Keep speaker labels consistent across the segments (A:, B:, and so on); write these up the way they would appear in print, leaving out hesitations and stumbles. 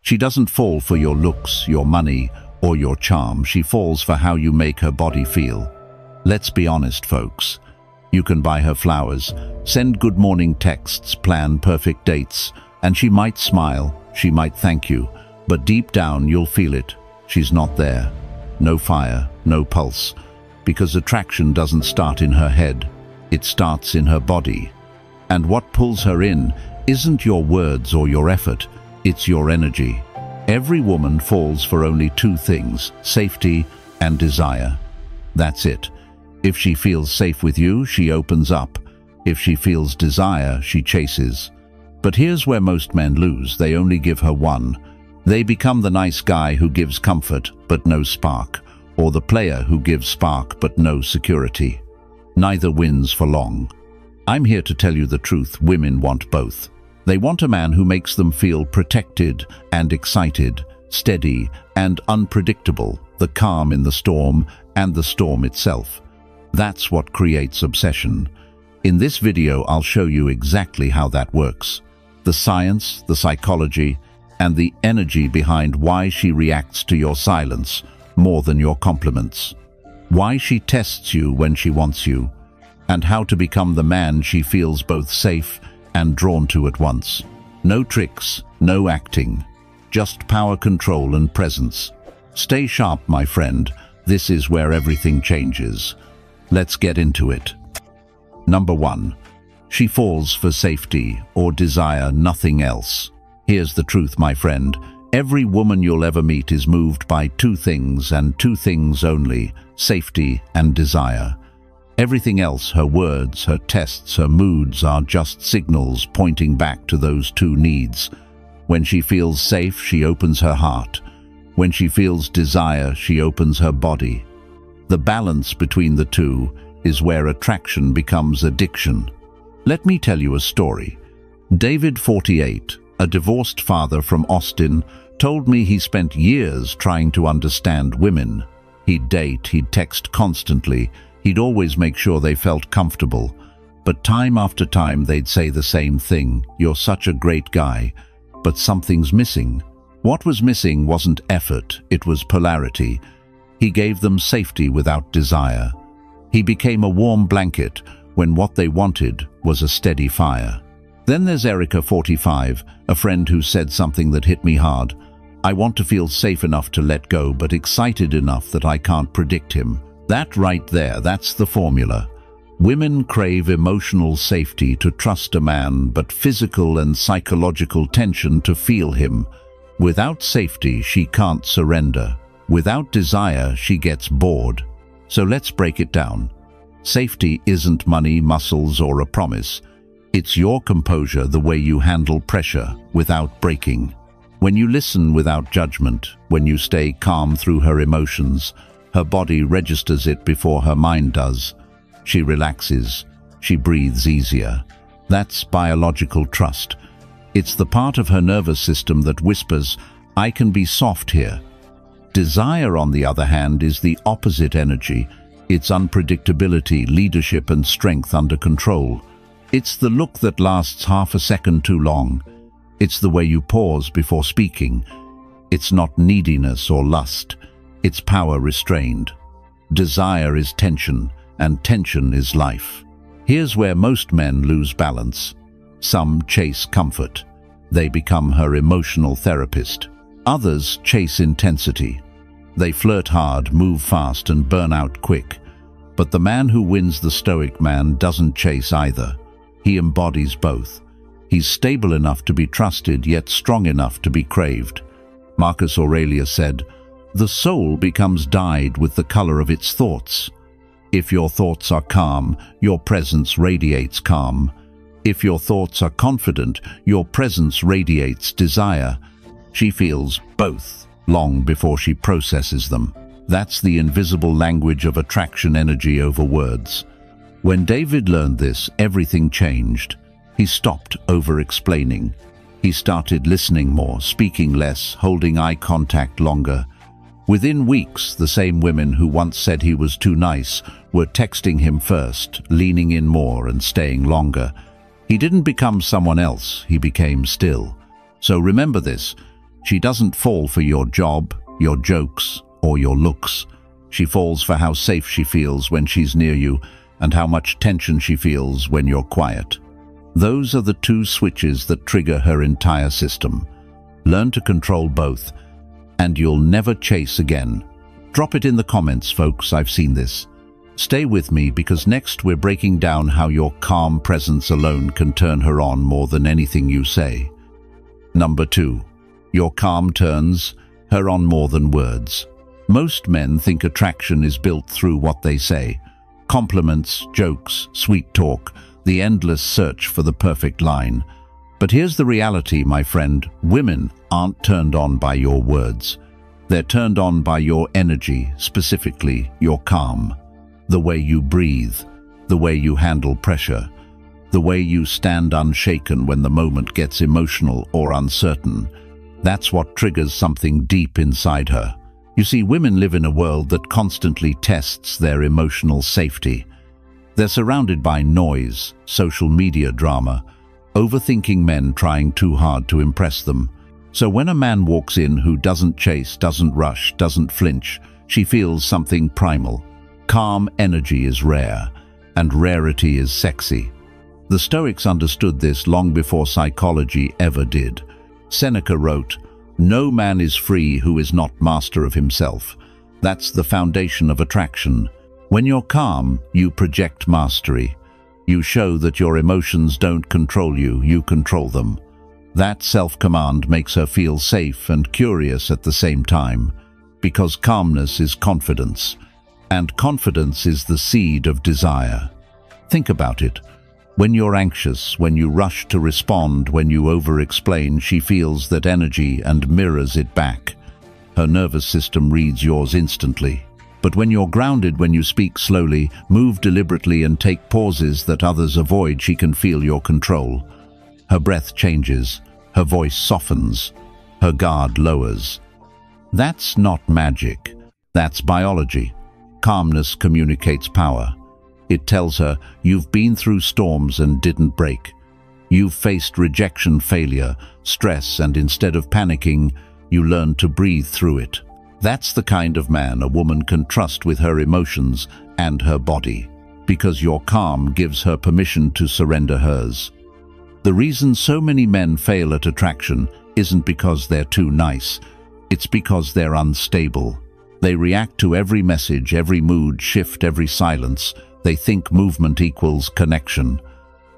A: She doesn't fall for your looks, your money, or your charm. She falls for how you make her body feel. Let's be honest, folks. You can buy her flowers, send good morning texts, plan perfect dates, and she might smile, she might thank you, but deep down you'll feel it. She's not there. No fire, no pulse, because attraction doesn't start in her head. It starts in her body. And what pulls her in isn't your words or your effort, it's your energy. Every woman falls for only two things, safety and desire. That's it. If she feels safe with you, she opens up. If she feels desire, she chases. But here's where most men lose. They only give her one. They become the nice guy who gives comfort but no spark, or the player who gives spark but no security. Neither wins for long. I'm here to tell you the truth. Women want both. They want a man who makes them feel protected and excited, steady and unpredictable, the calm in the storm and the storm itself. That's what creates obsession. In this video, I'll show you exactly how that works. The science, the psychology, and the energy behind why she reacts to your silence more than your compliments. Why she tests you when she wants you, and how to become the man she feels both safe and drawn to at once. No tricks, no acting, just power, control, and presence. Stay sharp, my friend. This is where everything changes. Let's get into it. Number 1. She falls for safety or desire, nothing else. Here's the truth, my friend. Every woman you'll ever meet is moved by two things and two things only, safety and desire. Everything else, her words, her tests, her moods, are just signals pointing back to those two needs. When she feels safe, she opens her heart. When she feels desire, she opens her body. The balance between the two is where attraction becomes addiction. Let me tell you a story. David, 48, a divorced father from Austin, told me he spent years trying to understand women. He'd date, he'd text constantly, he'd always make sure they felt comfortable. But time after time they'd say the same thing, "You're such a great guy, but something's missing." What was missing wasn't effort, it was polarity. He gave them safety without desire. He became a warm blanket when what they wanted was a steady fire. Then there's Erica, 45, a friend who said something that hit me hard. "I want to feel safe enough to let go, but excited enough that I can't predict him." That right there, that's the formula. Women crave emotional safety to trust a man, but physical and psychological tension to feel him. Without safety, she can't surrender. Without desire, she gets bored. So let's break it down. Safety isn't money, muscles, or a promise. It's your composure, the way you handle pressure without breaking. When you listen without judgment, when you stay calm through her emotions, her body registers it before her mind does. She relaxes. She breathes easier. That's biological trust. It's the part of her nervous system that whispers, "I can be soft here." Desire, on the other hand, is the opposite energy. It's unpredictability, leadership, and strength under control. It's the look that lasts half a second too long. It's the way you pause before speaking. It's not neediness or lust. It's power restrained. Desire is tension, and tension is life. Here's where most men lose balance. Some chase comfort. They become her emotional therapist. Others chase intensity. They flirt hard, move fast, and burn out quick. But the man who wins, the Stoic man, doesn't chase either. He embodies both. He's stable enough to be trusted, yet strong enough to be craved. Marcus Aurelius said, "The soul becomes dyed with the color of its thoughts." If your thoughts are calm, your presence radiates calm. If your thoughts are confident, your presence radiates desire. She feels both long before she processes them. That's the invisible language of attraction, energy over words. When David learned this, everything changed. He stopped over-explaining. He started listening more, speaking less, holding eye contact longer. Within weeks, the same women who once said he was too nice were texting him first, leaning in more and staying longer. He didn't become someone else, he became still. So remember this, She doesn't fall for your job, your jokes, or your looks. She falls for how safe she feels when she's near you and how much tension she feels when you're quiet. Those are the two switches that trigger her entire system. Learn to control both, and you'll never chase again. Drop it in the comments, folks. I've seen this. Stay with me, because next we're breaking down how your calm presence alone can turn her on more than anything you say. Number 2. Your calm turns her on more than words. Most men think attraction is built through what they say. Compliments, jokes, sweet talk, the endless search for the perfect line. But here's the reality, my friend. Women aren't turned on by your words. They're turned on by your energy, specifically your calm. The way you breathe, the way you handle pressure, the way you stand unshaken when the moment gets emotional or uncertain. That's what triggers something deep inside her. You see, women live in a world that constantly tests their emotional safety. They're surrounded by noise, social media drama, overthinking men trying too hard to impress them. So when a man walks in who doesn't chase, doesn't rush, doesn't flinch, she feels something primal. Calm energy is rare, and rarity is sexy. The Stoics understood this long before psychology ever did. Seneca wrote, "No man is free who is not master of himself." That's the foundation of attraction. When you're calm, you project mastery. You show that your emotions don't control you, you control them. That self-command makes her feel safe and curious at the same time, because calmness is confidence, and confidence is the seed of desire. Think about it. When you're anxious, when you rush to respond, when you over-explain, she feels that energy and mirrors it back. Her nervous system reads yours instantly. But when you're grounded, when you speak slowly, move deliberately and take pauses that others avoid, she can feel your control. Her breath changes, her voice softens, her guard lowers. That's not magic, that's biology. Calmness communicates power. It tells her, you've been through storms and didn't break. You've faced rejection, failure, stress, and instead of panicking, you learn to breathe through it. That's the kind of man a woman can trust with her emotions and her body, because your calm gives her permission to surrender hers. The reason so many men fail at attraction isn't because they're too nice, it's because they're unstable. They react to every message, every mood shift, every silence. They think movement equals connection.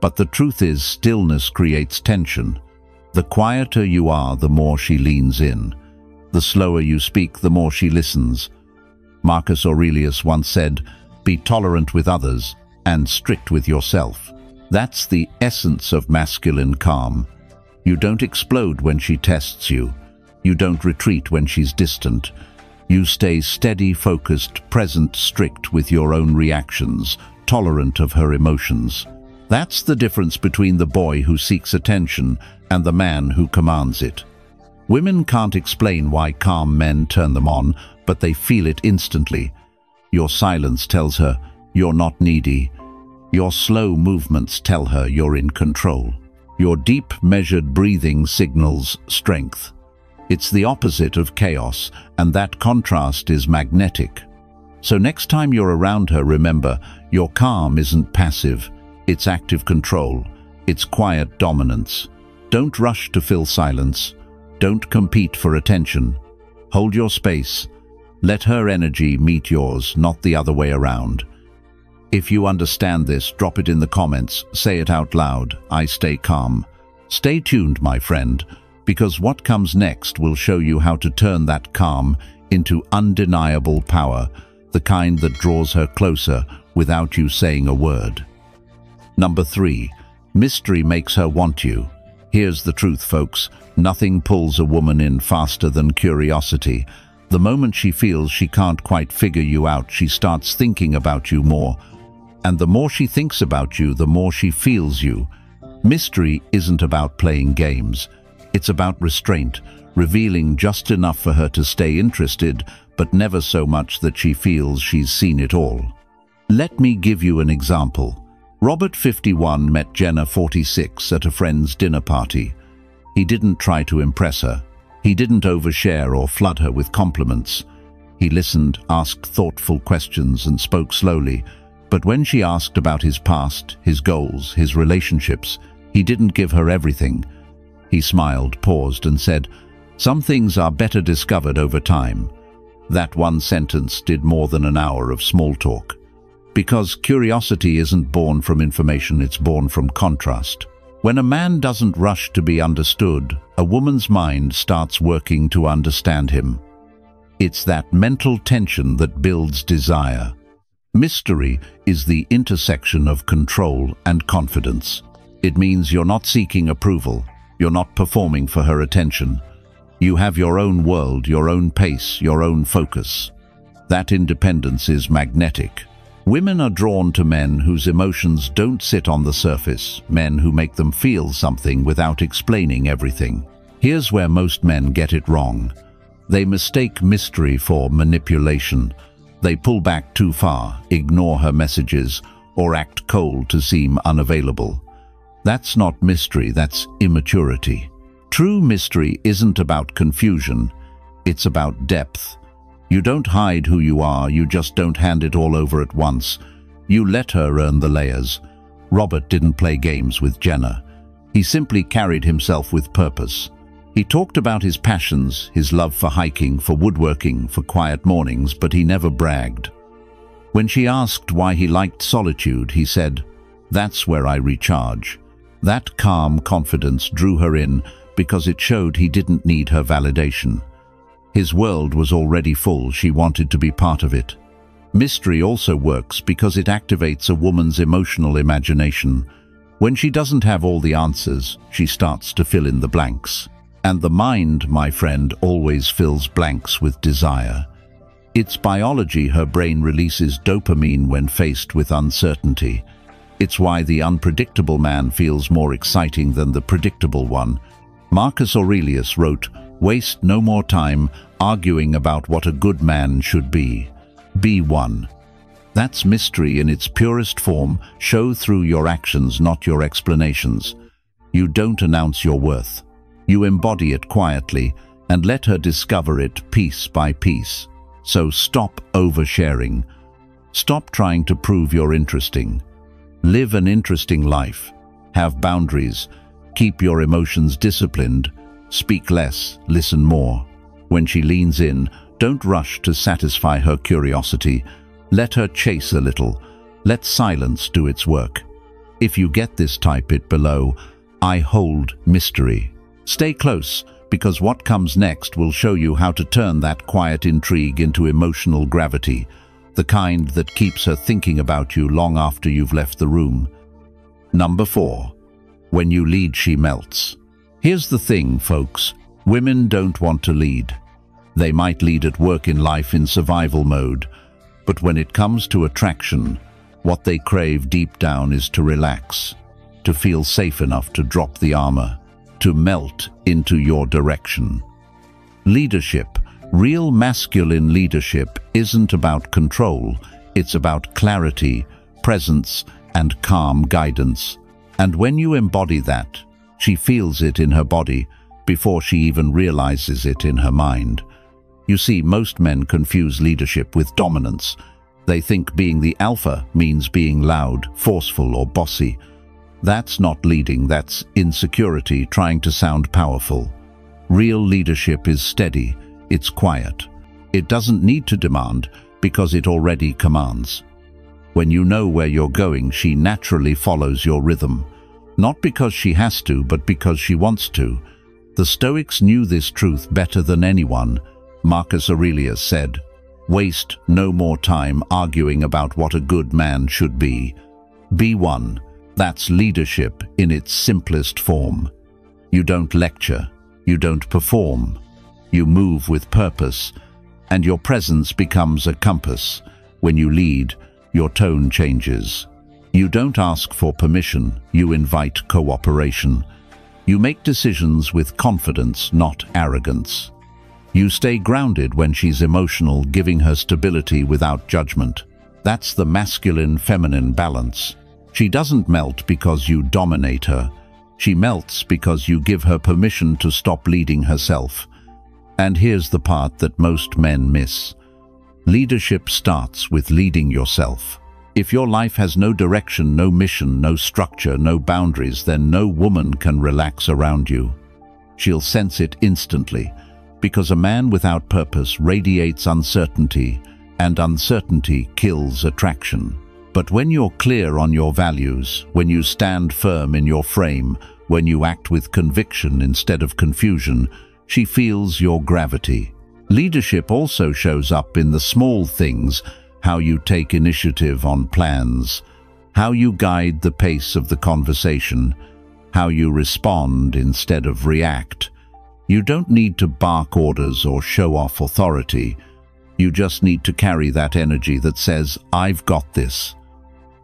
A: But the truth is, stillness creates tension. The quieter you are, the more she leans in. The slower you speak, the more she listens. Marcus Aurelius once said, "Be tolerant with others and strict with yourself." That's the essence of masculine calm. You don't explode when she tests you. You don't retreat when she's distant. You stay steady, focused, present, strict with your own reactions, tolerant of her emotions. That's the difference between the boy who seeks attention and the man who commands it. Women can't explain why calm men turn them on, but they feel it instantly. Your silence tells her you're not needy. Your slow movements tell her you're in control. Your deep, measured breathing signals strength. It's the opposite of chaos, and that contrast is magnetic. So next time you're around her, remember, your calm isn't passive, it's active control, it's quiet dominance. Don't rush to fill silence. Don't compete for attention. Hold your space. Let her energy meet yours, not the other way around. If you understand this, drop it in the comments. Say it out loud. I stay calm. Stay tuned, my friend, because what comes next will show you how to turn that calm into undeniable power, the kind that draws her closer without you saying a word. Number 3. Mystery makes her want you. Here's the truth, folks. Nothing pulls a woman in faster than curiosity. The moment she feels she can't quite figure you out, she starts thinking about you more. And the more she thinks about you, the more she feels you. Mystery isn't about playing games. It's about restraint, revealing just enough for her to stay interested, but never so much that she feels she's seen it all. Let me give you an example. Robert, 51, met Jenna, 46, at a friend's dinner party. He didn't try to impress her. He didn't overshare or flood her with compliments. He listened, asked thoughtful questions, and spoke slowly. But when she asked about his past, his goals, his relationships, he didn't give her everything. He smiled, paused, and said, "Some things are better discovered over time." That one sentence did more than an hour of small talk. Because curiosity isn't born from information, it's born from contrast. When a man doesn't rush to be understood, a woman's mind starts working to understand him. It's that mental tension that builds desire. Mystery is the intersection of control and confidence. It means you're not seeking approval. You're not performing for her attention. You have your own world, your own pace, your own focus. That independence is magnetic. Women are drawn to men whose emotions don't sit on the surface, men who make them feel something without explaining everything. Here's where most men get it wrong. They mistake mystery for manipulation. They pull back too far, ignore her messages, or act cold to seem unavailable. That's not mystery, that's immaturity. True mystery isn't about confusion, it's about depth. You don't hide who you are, you just don't hand it all over at once. You let her earn the layers. Robert didn't play games with Jenna. He simply carried himself with purpose. He talked about his passions, his love for hiking, for woodworking, for quiet mornings, but he never bragged. When she asked why he liked solitude, he said, "That's where I recharge." That calm confidence drew her in because it showed he didn't need her validation. His world was already full, she wanted to be part of it. Mystery also works because it activates a woman's emotional imagination. When she doesn't have all the answers, she starts to fill in the blanks. And the mind, my friend, always fills blanks with desire. It's biology. Her brain releases dopamine when faced with uncertainty. It's why the unpredictable man feels more exciting than the predictable one. Marcus Aurelius wrote, "Waste no more time arguing about what a good man should be. Be one." That's mystery in its purest form. Show through your actions, not your explanations. You don't announce your worth. You embody it quietly and let her discover it piece by piece. So stop oversharing. Stop trying to prove you're interesting. Live an interesting life. Have boundaries. Keep your emotions disciplined. Speak less, listen more. When she leans in, don't rush to satisfy her curiosity. Let her chase a little. Let silence do its work. If you get this, type it below. I hold mystery. Stay close, because what comes next will show you how to turn that quiet intrigue into emotional gravity, the kind that keeps her thinking about you long after you've left the room. Number 4. When you lead, she melts. Here's the thing, folks. Women don't want to lead. They might lead at work, in life, in survival mode. But when it comes to attraction, what they crave deep down is to relax, to feel safe enough to drop the armor, to melt into your direction. Leadership, real masculine leadership, isn't about control. It's about clarity, presence, and calm guidance. And when you embody that, she feels it in her body before she even realizes it in her mind. You see, most men confuse leadership with dominance. They think being the alpha means being loud, forceful, or bossy. That's not leading, that's insecurity trying to sound powerful. Real leadership is steady, it's quiet. It doesn't need to demand because it already commands. When you know where you're going, she naturally follows your rhythm. Not because she has to, but because she wants to. The Stoics knew this truth better than anyone. Marcus Aurelius said, "Waste no more time arguing about what a good man should be. Be one." That's leadership in its simplest form. You don't lecture, you don't perform. You move with purpose, and your presence becomes a compass. When you lead, your tone changes. You don't ask for permission, you invite cooperation. You make decisions with confidence, not arrogance. You stay grounded when she's emotional, giving her stability without judgment. That's the masculine-feminine balance. She doesn't melt because you dominate her. She melts because you give her permission to stop leading herself. And here's the part that most men miss. Leadership starts with leading yourself. If your life has no direction, no mission, no structure, no boundaries, then no woman can relax around you. She'll sense it instantly, because a man without purpose radiates uncertainty, and uncertainty kills attraction. But when you're clear on your values, when you stand firm in your frame, when you act with conviction instead of confusion, she feels your gravity. Leadership also shows up in the small things: how you take initiative on plans, how you guide the pace of the conversation, how you respond instead of react. You don't need to bark orders or show off authority. You just need to carry that energy that says, "I've got this."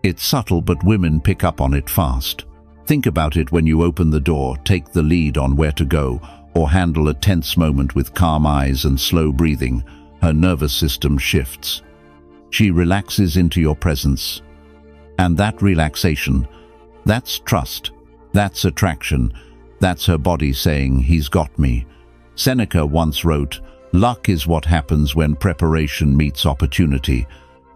A: It's subtle, but women pick up on it fast. Think about it when you open the door, take the lead on where to go, or handle a tense moment with calm eyes and slow breathing. Her nervous system shifts. She relaxes into your presence. And that relaxation, that's trust, that's attraction, that's her body saying, "He's got me." Seneca once wrote, "Luck is what happens when preparation meets opportunity."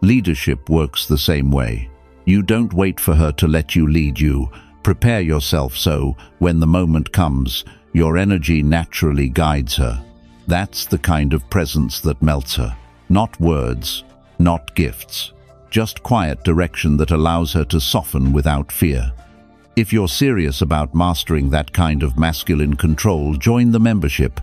A: Leadership works the same way. You don't wait for her to let you lead you. Prepare yourself so, when the moment comes, your energy naturally guides her. That's the kind of presence that melts her. Not words, not gifts, just quiet direction that allows her to soften without fear. If you're serious about mastering that kind of masculine control, join the membership.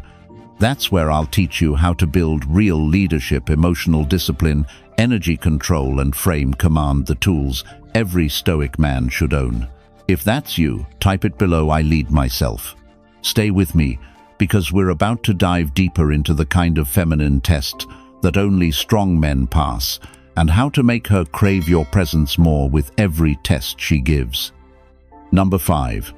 A: That's where I'll teach you how to build real leadership, emotional discipline, energy control, and frame command, the tools every Stoic man should own. If that's you, type it below, "I lead myself." Stay with me, because we're about to dive deeper into the kind of feminine test that only strong men pass, and how to make her crave your presence more with every test she gives. Number 5.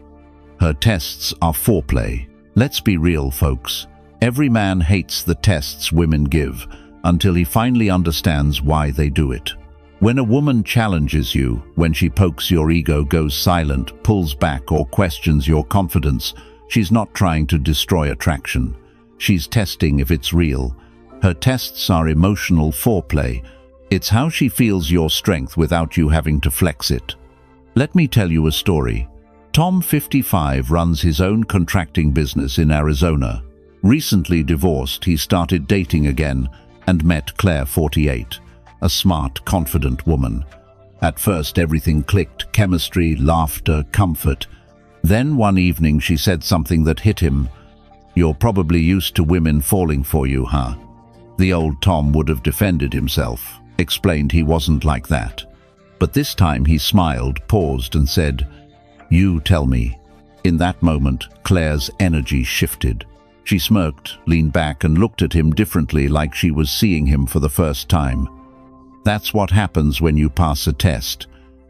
A: Her tests are foreplay. Let's be real, folks. Every man hates the tests women give until he finally understands why they do it. When a woman challenges you, when she pokes your ego, goes silent, pulls back, or questions your confidence, she's not trying to destroy attraction. She's testing if it's real. Her tests are emotional foreplay. It's how she feels your strength without you having to flex it. Let me tell you a story. Tom, 55, runs his own contracting business in Arizona. Recently divorced, he started dating again and met Claire, 48, a smart, confident woman. At first, everything clicked: chemistry, laughter, comfort. Then one evening she said something that hit him. "You're probably used to women falling for you, huh?" The old Tom would have defended himself, explained he wasn't like that. But this time he smiled, paused, and said, "You tell me." In that moment, Claire's energy shifted. She smirked, leaned back, and looked at him differently, like she was seeing him for the first time. That's what happens when you pass a test.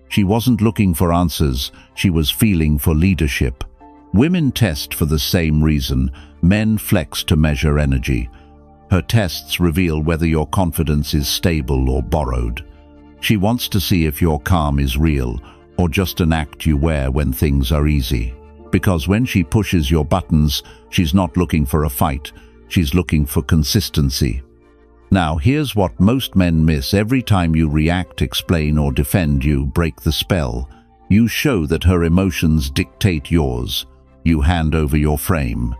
A: She wasn't looking for answers, she was feeling for leadership. Women test for the same reason. Men flex to measure energy. Her tests reveal whether your confidence is stable or borrowed. She wants to see if your calm is real, or just an act you wear when things are easy. Because when she pushes your buttons, she's not looking for a fight, she's looking for consistency. Now, here's what most men miss. Every time you react, explain, or defend, you break the spell. You show that her emotions dictate yours. You hand over your frame.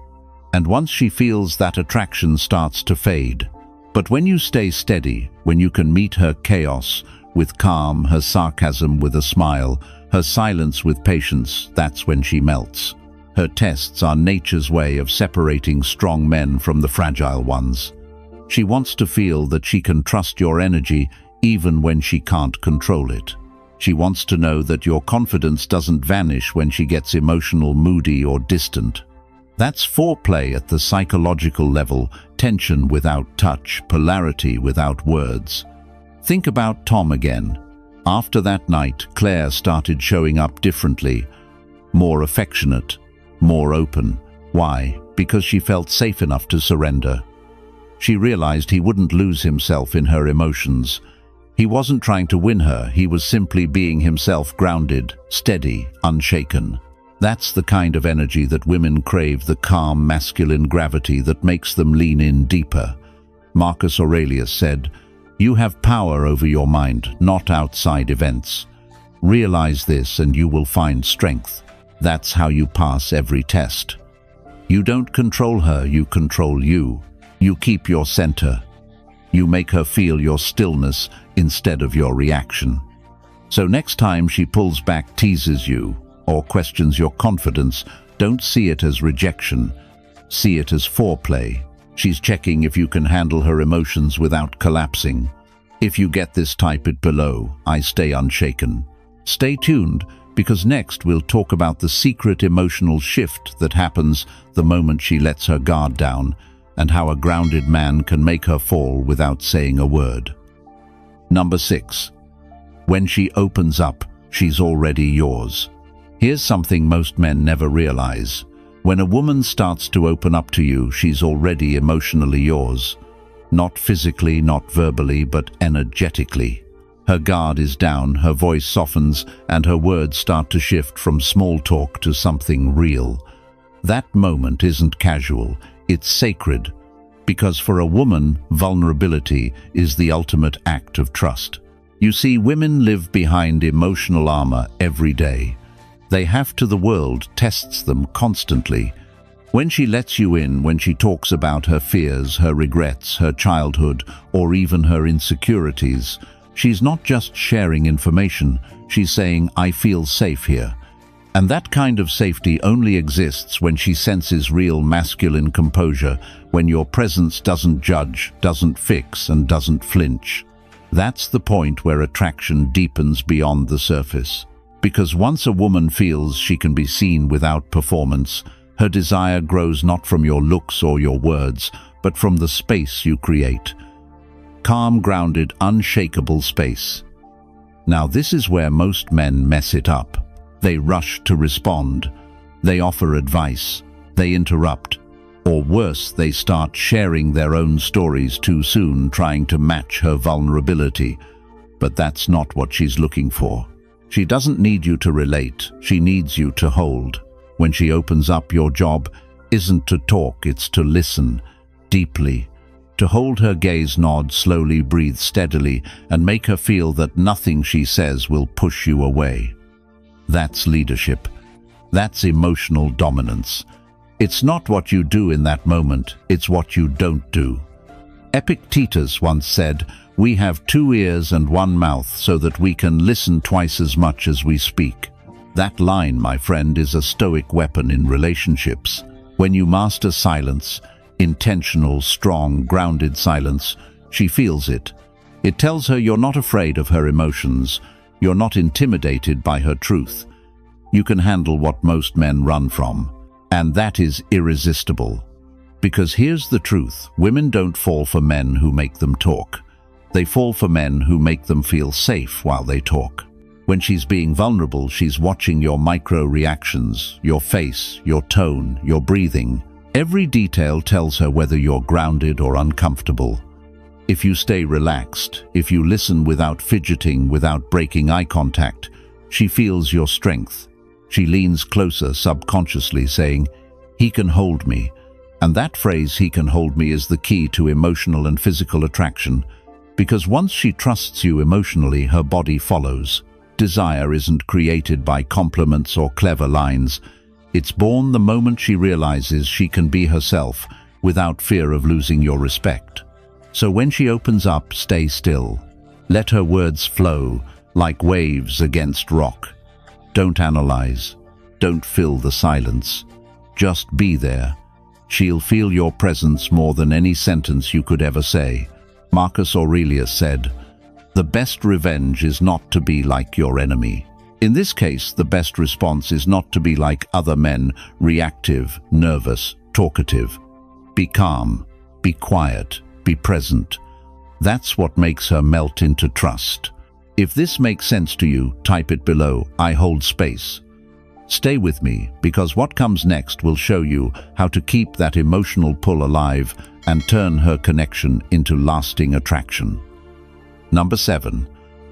A: And once she feels that, attraction starts to fade. But when you stay steady, when you can meet her chaos with calm, her sarcasm with a smile, her silence with patience, that's when she melts. Her tests are nature's way of separating strong men from the fragile ones. She wants to feel that she can trust your energy even when she can't control it. She wants to know that your confidence doesn't vanish when she gets emotional, moody, or distant. That's foreplay at the psychological level: tension without touch, polarity without words. Think about Tom again. After that night, Claire started showing up differently, more affectionate, more open. Why? Because she felt safe enough to surrender. She realized he wouldn't lose himself in her emotions. He wasn't trying to win her, he was simply being himself, grounded, steady, unshaken. That's the kind of energy that women crave, the calm, masculine gravity that makes them lean in deeper. Marcus Aurelius said, "You have power over your mind, not outside events. Realize this and you will find strength. That's how you pass every test. You don't control her, you control you. You keep your center. You make her feel your stillness instead of your reaction. So next time she pulls back, teases you, or questions your confidence, don't see it as rejection. See it as foreplay. She's checking if you can handle her emotions without collapsing. If you get this, type it below. I stay unshaken. Stay tuned, because next we'll talk about the secret emotional shift that happens the moment she lets her guard down, and how a grounded man can make her fall without saying a word. Number 6. When she opens up, she's already yours. Here's something most men never realize. When a woman starts to open up to you, she's already emotionally yours. Not physically, not verbally, but energetically. Her guard is down, her voice softens, and her words start to shift from small talk to something real. That moment isn't casual, it's sacred. Because for a woman, vulnerability is the ultimate act of trust. You see, women live behind emotional armor every day. They have to. The world tests them constantly. When she lets you in, when she talks about her fears, her regrets, her childhood, or even her insecurities, she's not just sharing information, she's saying, "I feel safe here." And that kind of safety only exists when she senses real masculine composure, when your presence doesn't judge, doesn't fix, and doesn't flinch. That's the point where attraction deepens beyond the surface. Because once a woman feels she can be seen without performance, her desire grows not from your looks or your words, but from the space you create. Calm, grounded, unshakable space. Now this is where most men mess it up. They rush to respond. They offer advice. They interrupt. Or worse, they start sharing their own stories too soon, trying to match her vulnerability. But that's not what she's looking for. She doesn't need you to relate. She needs you to hold. When she opens up, your job isn't to talk, it's to listen deeply. To hold her gaze, nod slowly, breathe steadily, and make her feel that nothing she says will push you away. That's leadership. That's emotional dominance. It's not what you do in that moment, it's what you don't do. Epictetus once said, "We have 2 ears and 1 mouth so that we can listen twice as much as we speak." That line, my friend, is a Stoic weapon in relationships. When you master silence, intentional, strong, grounded silence, she feels it. It tells her you're not afraid of her emotions. You're not intimidated by her truth. You can handle what most men run from. And that is irresistible. Because here's the truth, women don't fall for men who make them talk. They fall for men who make them feel safe while they talk. When she's being vulnerable, she's watching your micro-reactions, your face, your tone, your breathing. Every detail tells her whether you're grounded or uncomfortable. If you stay relaxed, if you listen without fidgeting, without breaking eye contact, she feels your strength. She leans closer subconsciously, saying, "He can hold me." And that phrase, "he can hold me," is the key to emotional and physical attraction. Because once she trusts you emotionally, her body follows. Desire isn't created by compliments or clever lines. It's born the moment she realizes she can be herself without fear of losing your respect. So when she opens up, stay still. Let her words flow like waves against rock. Don't analyze. Don't fill the silence. Just be there. She'll feel your presence more than any sentence you could ever say. Marcus Aurelius said, "The best revenge is not to be like your enemy." In this case, the best response is not to be like other men, reactive, nervous, talkative. Be calm, be quiet, be present. That's what makes her melt into trust. If this makes sense to you, type it below. I hold space. Stay with me, because what comes next will show you how to keep that emotional pull alive and turn her connection into lasting attraction. Number 7.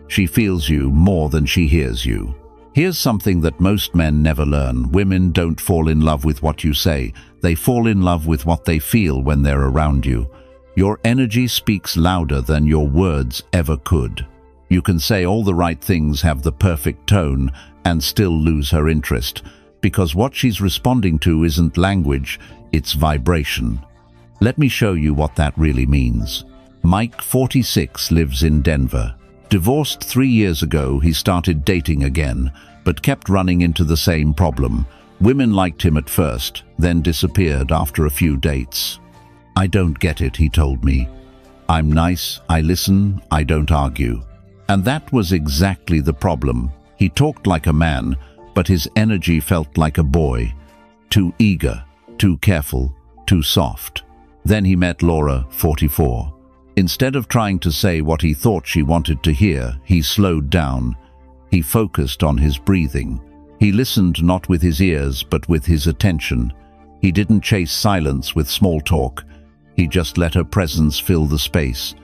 A: She feels you more than she hears you. Here's something that most men never learn. Women don't fall in love with what you say. They fall in love with what they feel when they're around you. Your energy speaks louder than your words ever could. You can say all the right things, have the perfect tone, and still lose her interest, because what she's responding to isn't language, it's vibration. Let me show you what that really means. Mike, 46, lives in Denver. Divorced 3 years ago, he started dating again, but kept running into the same problem. Women liked him at first, then disappeared after a few dates. "I don't get it," he told me. "I'm nice, I listen, I don't argue." And that was exactly the problem. He talked like a man, but his energy felt like a boy. Too eager, too careful, too soft. Then he met Laura, 44. Instead of trying to say what he thought she wanted to hear, he slowed down. He focused on his breathing. He listened not with his ears, but with his attention. He didn't chase silence with small talk. He just let her presence fill the space.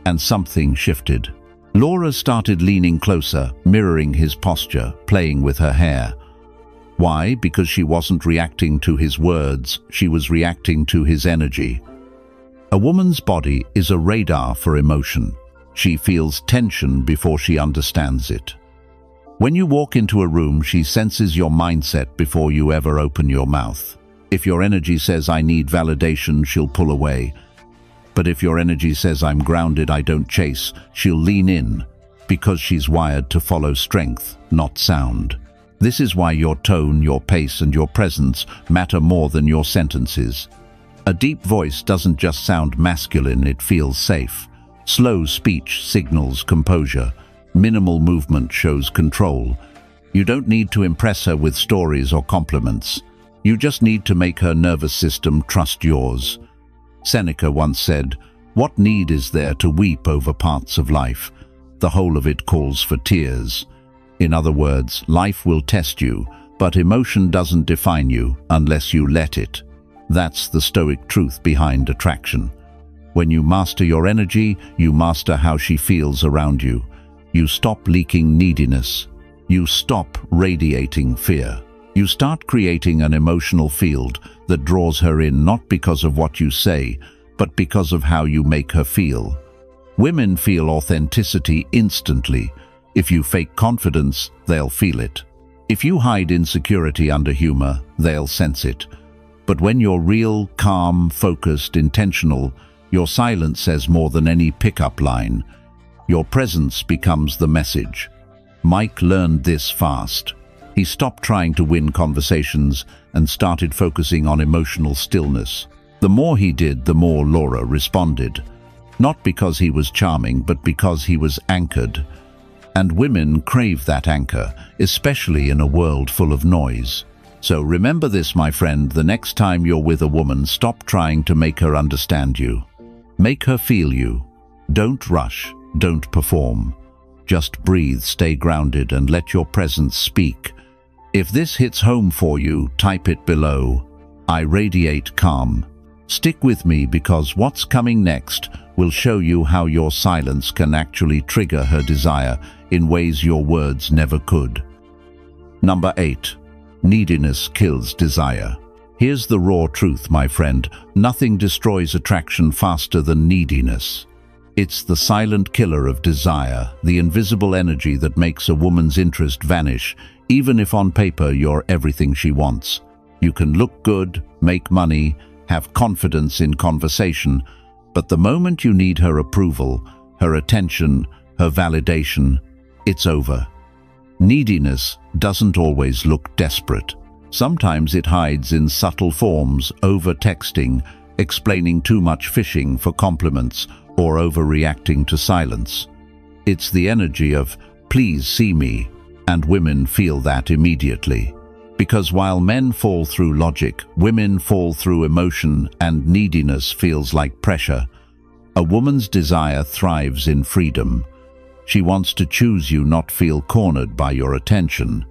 A: And something shifted. Laura started leaning closer, mirroring his posture, playing with her hair. Why? Because she wasn't reacting to his words, she was reacting to his energy. A woman's body is a radar for emotion. She feels tension before she understands it. When you walk into a room, she senses your mindset before you ever open your mouth. If your energy says, "I need validation," she'll pull away. But if your energy says, "I'm grounded, I don't chase," she'll lean in, because she's wired to follow strength, not sound. This is why your tone, your pace, and your presence matter more than your sentences. A deep voice doesn't just sound masculine, it feels safe. Slow speech signals composure. Minimal movement shows control. You don't need to impress her with stories or compliments. You just need to make her nervous system trust yours. Seneca once said, "What need is there to weep over parts of life? The whole of it calls for tears." In other words, life will test you, but emotion doesn't define you unless you let it. That's the Stoic truth behind attraction. When you master your energy, you master how she feels around you. You stop leaking neediness. You stop radiating fear. You start creating an emotional field that draws her in not because of what you say, but because of how you make her feel. Women feel authenticity instantly. If you fake confidence, they'll feel it. If you hide insecurity under humor, they'll sense it. But when you're real, calm, focused, intentional, your silence says more than any pickup line. Your presence becomes the message. Mike learned this fast. He stopped trying to win conversations and started focusing on emotional stillness. The more he did, the more Laura responded. Not because he was charming, but because he was anchored. And women crave that anchor, especially in a world full of noise. So remember this, my friend, the next time you're with a woman, stop trying to make her understand you. Make her feel you. Don't rush, don't perform. Just breathe, stay grounded, and let your presence speak. If this hits home for you, type it below. I radiate calm. Stick with me, because what's coming next will show you how your silence can actually trigger her desire in ways your words never could. Number 8. Neediness kills desire. Here's the raw truth, my friend. Nothing destroys attraction faster than neediness. It's the silent killer of desire, the invisible energy that makes a woman's interest vanish, even if on paper you're everything she wants. You can look good, make money, have confidence in conversation, but the moment you need her approval, her attention, her validation, it's over. Neediness doesn't always look desperate. Sometimes it hides in subtle forms, over-texting, explaining too much, fishing for compliments, or overreacting to silence. It's the energy of, "Please see me," and women feel that immediately. Because while men fall through logic, women fall through emotion, and neediness feels like pressure. A woman's desire thrives in freedom. She wants to choose you, not feel cornered by your attention.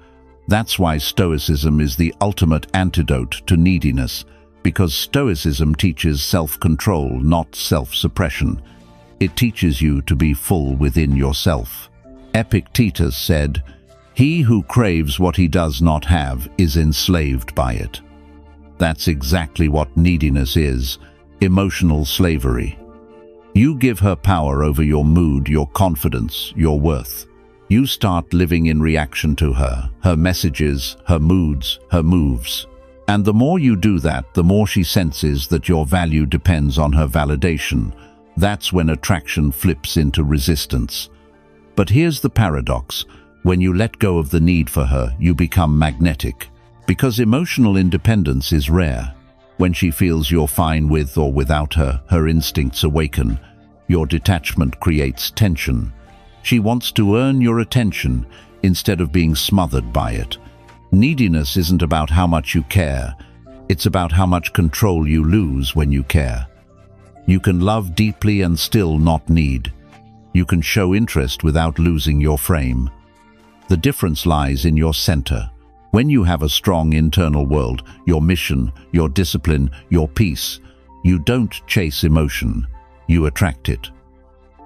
A: That's why Stoicism is the ultimate antidote to neediness, because Stoicism teaches self-control, not self-suppression. It teaches you to be full within yourself. Epictetus said, He who craves what he does not have is enslaved by it. That's exactly what neediness is, emotional slavery. You give her power over your mood, your confidence, your worth. You start living in reaction to her messages, her moods, her moves. And the more you do that, the more she senses that your value depends on her validation. That's when attraction flips into resistance. But here's the paradox. When you let go of the need for her, you become magnetic. Because emotional independence is rare. When she feels you're fine with or without her, her instincts awaken. Your detachment creates tension. She wants to earn your attention instead of being smothered by it. Neediness isn't about how much you care. It's about how much control you lose when you care. You can love deeply and still not need. You can show interest without losing your frame. The difference lies in your center. When you have a strong internal world, your mission, your discipline, your peace, you don't chase emotion, you attract it.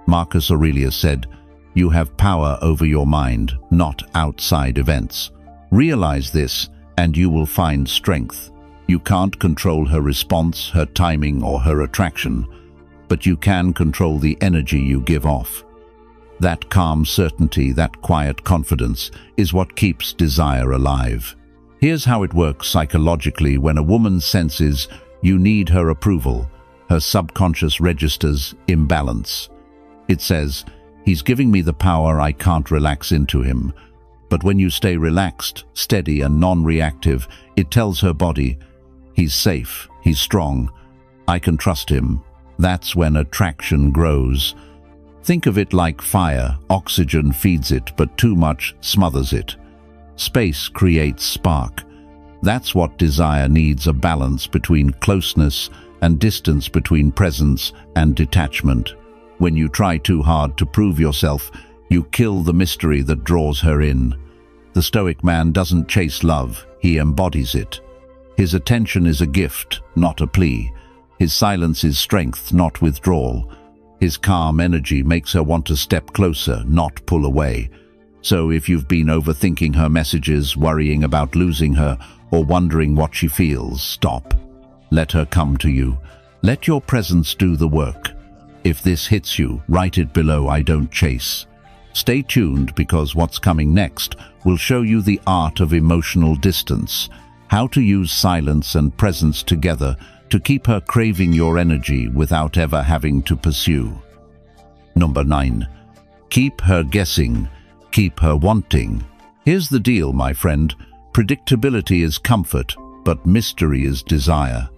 A: Marcus Aurelius said, "You have power over your mind, not outside events." Realize this, and you will find strength. You can't control her response, her timing, or her attraction, but you can control the energy you give off. That calm certainty, that quiet confidence, is what keeps desire alive. Here's how it works psychologically. When a woman senses you need her approval, her subconscious registers imbalance. It says, "He's giving me the power, I can't relax into him." But when you stay relaxed, steady and non-reactive, it tells her body, "He's safe, he's strong, I can trust him." That's when attraction grows. Think of it like fire. Oxygen feeds it, but too much smothers it. Space creates spark. That's what desire needs, a balance between closeness and distance, between presence and detachment. When you try too hard to prove yourself, you kill the mystery that draws her in. The Stoic man doesn't chase love, he embodies it. His attention is a gift, not a plea. His silence is strength, not withdrawal. His calm energy makes her want to step closer, not pull away. So if you've been overthinking her messages, worrying about losing her, or wondering what she feels, stop. Let her come to you. Let your presence do the work. If this hits you, write it below, "I don't chase." Stay tuned, because what's coming next will show you the art of emotional distance, how to use silence and presence together to keep her craving your energy without ever having to pursue. Number 9. Keep her guessing, keep her wanting. Here's the deal, my friend. Predictability is comfort, but mystery is desire.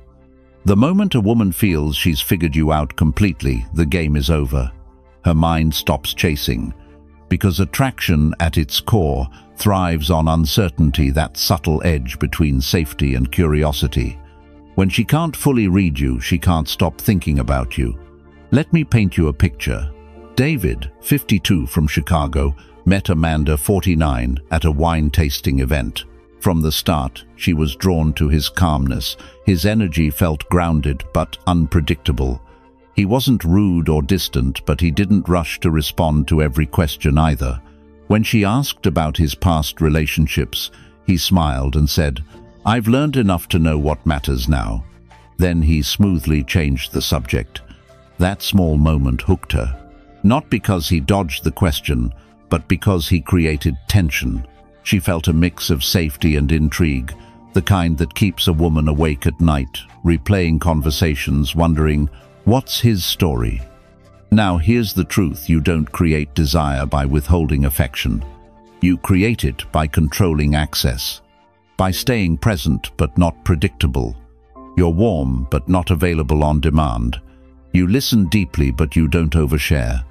A: The moment a woman feels she's figured you out completely, the game is over. Her mind stops chasing. Because attraction, at its core, thrives on uncertainty, that subtle edge between safety and curiosity. When she can't fully read you, she can't stop thinking about you. Let me paint you a picture. David, 52, from Chicago, met Amanda, 49, at a wine tasting event. From the start, she was drawn to his calmness. His energy felt grounded but unpredictable. He wasn't rude or distant, but he didn't rush to respond to every question either. When she asked about his past relationships, he smiled and said, "I've learned enough to know what matters now." Then he smoothly changed the subject. That small moment hooked her. Not because he dodged the question, but because he created tension. She felt a mix of safety and intrigue, the kind that keeps a woman awake at night, replaying conversations, wondering, what's his story? Now here's the truth: you don't create desire by withholding affection. You create it by controlling access. By staying present but not predictable. You're warm but not available on demand. You listen deeply but you don't overshare.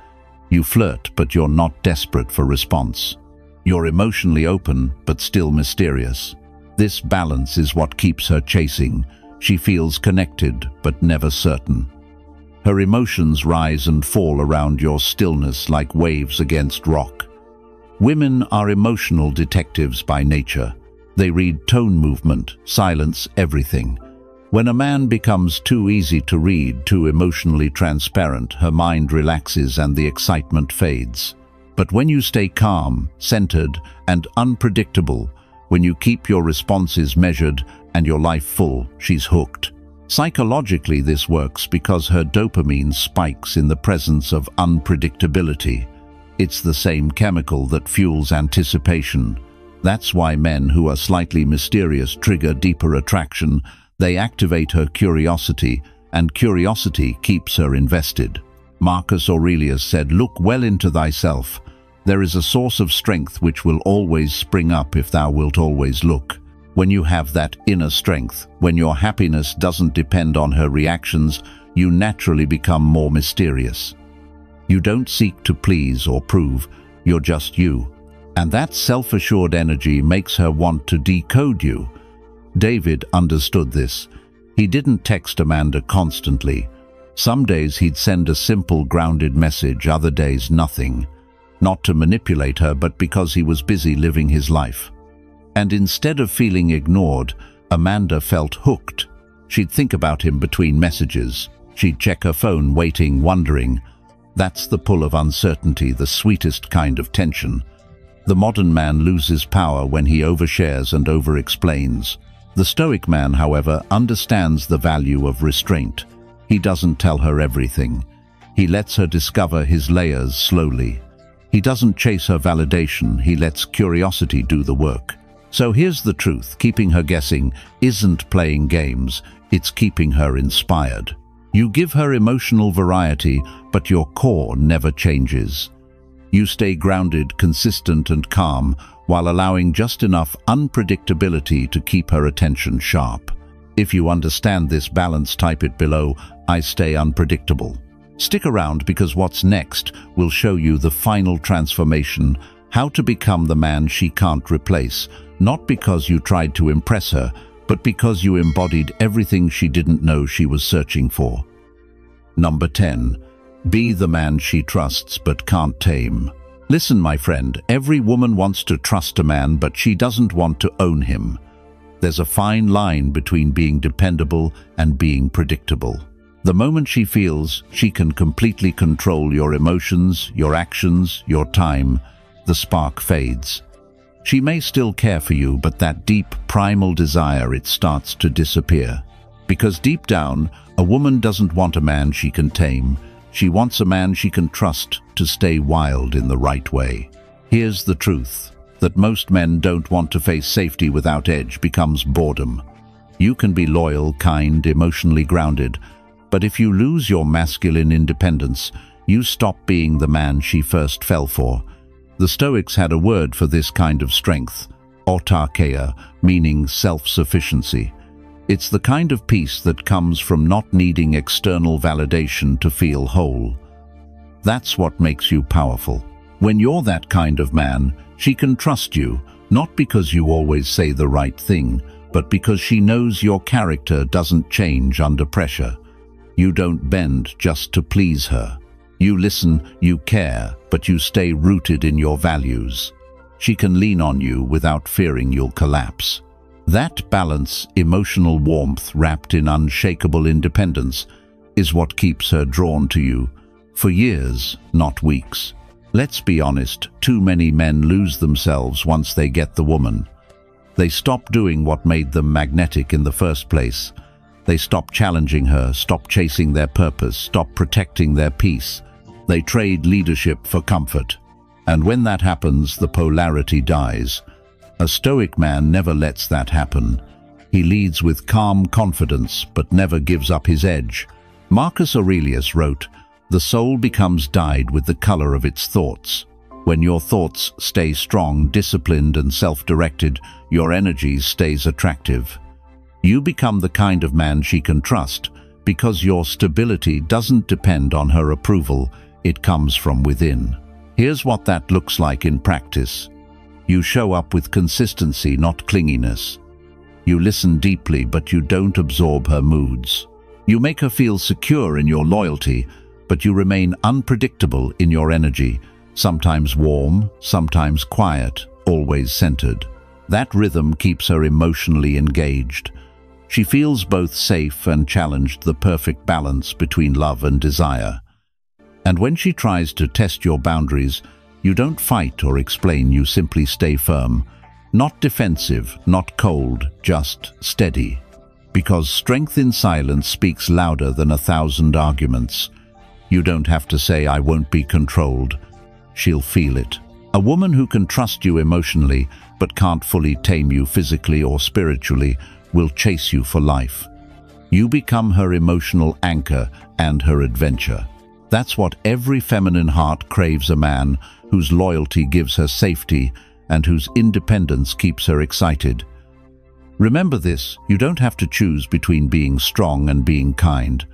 A: You flirt but you're not desperate for response. You're emotionally open but still mysterious. This balance is what keeps her chasing. She feels connected but never certain. Her emotions rise and fall around your stillness like waves against rock. Women are emotional detectives by nature. They read tone, movement, silence, everything. When a man becomes too easy to read, too emotionally transparent, her mind relaxes and the excitement fades. But when you stay calm, centered, and unpredictable, when you keep your responses measured and your life full, she's hooked. Psychologically, this works because her dopamine spikes in the presence of unpredictability. It's the same chemical that fuels anticipation. That's why men who are slightly mysterious trigger deeper attraction. They activate her curiosity, and curiosity keeps her invested. Marcus Aurelius said, "Look well into thyself. There is a source of strength which will always spring up if thou wilt always look." When you have that inner strength, when your happiness doesn't depend on her reactions, you naturally become more mysterious. You don't seek to please or prove, you're just you. And that self-assured energy makes her want to decode you. David understood this. He didn't text Amanda constantly. Some days he'd send a simple, grounded message, other days nothing. Not to manipulate her, but because he was busy living his life. And instead of feeling ignored, Amanda felt hooked. She'd think about him between messages. She'd check her phone, waiting, wondering. That's the pull of uncertainty, the sweetest kind of tension. The modern man loses power when he overshares and over-explains. The Stoic man, however, understands the value of restraint. He doesn't tell her everything. He lets her discover his layers slowly. He doesn't chase her validation, he lets curiosity do the work. So here's the truth, keeping her guessing isn't playing games, it's keeping her inspired. You give her emotional variety, but your core never changes. You stay grounded, consistent, and calm, while allowing just enough unpredictability to keep her attention sharp. If you understand this balance, type it below, I stay unpredictable. Stick around because what's next will show you the final transformation, how to become the man she can't replace, not because you tried to impress her, but because you embodied everything she didn't know she was searching for. Number 10. Be the man she trusts but can't tame. Listen, my friend, every woman wants to trust a man, but she doesn't want to own him. There's a fine line between being dependable and being predictable. The moment she feels she can completely control your emotions, your actions, your time, the spark fades. She may still care for you, but that deep, primal desire, it starts to disappear. Because deep down, a woman doesn't want a man she can tame. She wants a man she can trust to stay wild in the right way. Here's the truth, that most men don't want to face safety without edge becomes boredom. You can be loyal, kind, emotionally grounded, but if you lose your masculine independence, you stop being the man she first fell for. The Stoics had a word for this kind of strength, autarkeia, meaning self-sufficiency. It's the kind of peace that comes from not needing external validation to feel whole. That's what makes you powerful. When you're that kind of man, she can trust you, not because you always say the right thing, but because she knows your character doesn't change under pressure. You don't bend just to please her. You listen, you care, but you stay rooted in your values. She can lean on you without fearing you'll collapse. That balance, emotional warmth wrapped in unshakable independence, is what keeps her drawn to you for years, not weeks. Let's be honest, too many men lose themselves once they get the woman. They stop doing what made them magnetic in the first place. They stop challenging her, stop chasing their purpose, stop protecting their peace. They trade leadership for comfort. And when that happens, the polarity dies. A Stoic man never lets that happen. He leads with calm confidence, but never gives up his edge. Marcus Aurelius wrote, "The soul becomes dyed with the color of its thoughts." When your thoughts stay strong, disciplined, and self-directed, your energy stays attractive. You become the kind of man she can trust, because your stability doesn't depend on her approval, it comes from within. Here's what that looks like in practice. You show up with consistency, not clinginess. You listen deeply, but you don't absorb her moods. You make her feel secure in your loyalty, but you remain unpredictable in your energy, sometimes warm, sometimes quiet, always centered. That rhythm keeps her emotionally engaged. She feels both safe and challenged, the perfect balance between love and desire. And when she tries to test your boundaries, You don't fight or explain, you simply stay firm. Not defensive, not cold, just steady. Because strength in silence speaks louder than 1,000 arguments. You don't have to say, "I won't be controlled." She'll feel it. A woman who can trust you emotionally but can't fully tame you physically or spiritually will chase you for life. You become her emotional anchor and her adventure. That's what every feminine heart craves: a man whose loyalty gives her safety and whose independence keeps her excited. Remember this, you don't have to choose between being strong and being kind.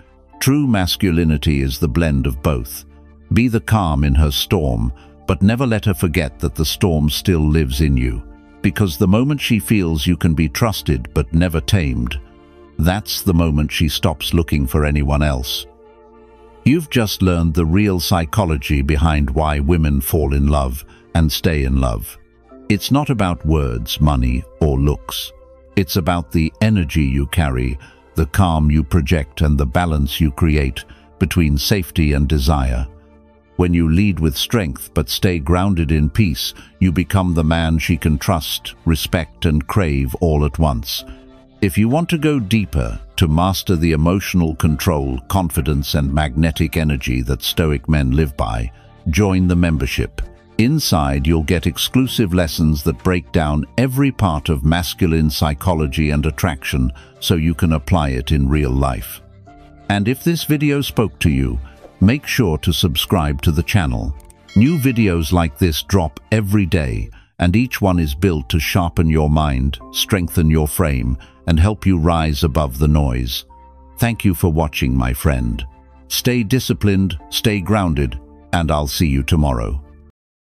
A: True masculinity is the blend of both. Be the calm in her storm, but never let her forget that the storm still lives in you. Because the moment she feels you can be trusted but never tamed, that's the moment she stops looking for anyone else. You've just learned the real psychology behind why women fall in love and stay in love. It's not about words, money, or looks. It's about the energy you carry, the calm you project, and the balance you create between safety and desire. When you lead with strength but stay grounded in peace, you become the man she can trust, respect, and crave all at once. If you want to go deeper, to master the emotional control, confidence, and magnetic energy that Stoic men live by, join the membership. Inside, you'll get exclusive lessons that break down every part of masculine psychology and attraction so you can apply it in real life. And if this video spoke to you, make sure to subscribe to the channel. New videos like this drop every day, and each one is built to sharpen your mind, strengthen your frame, and help you rise above the noise. Thank you for watching, my friend. Stay disciplined, stay grounded, and I'll see you tomorrow.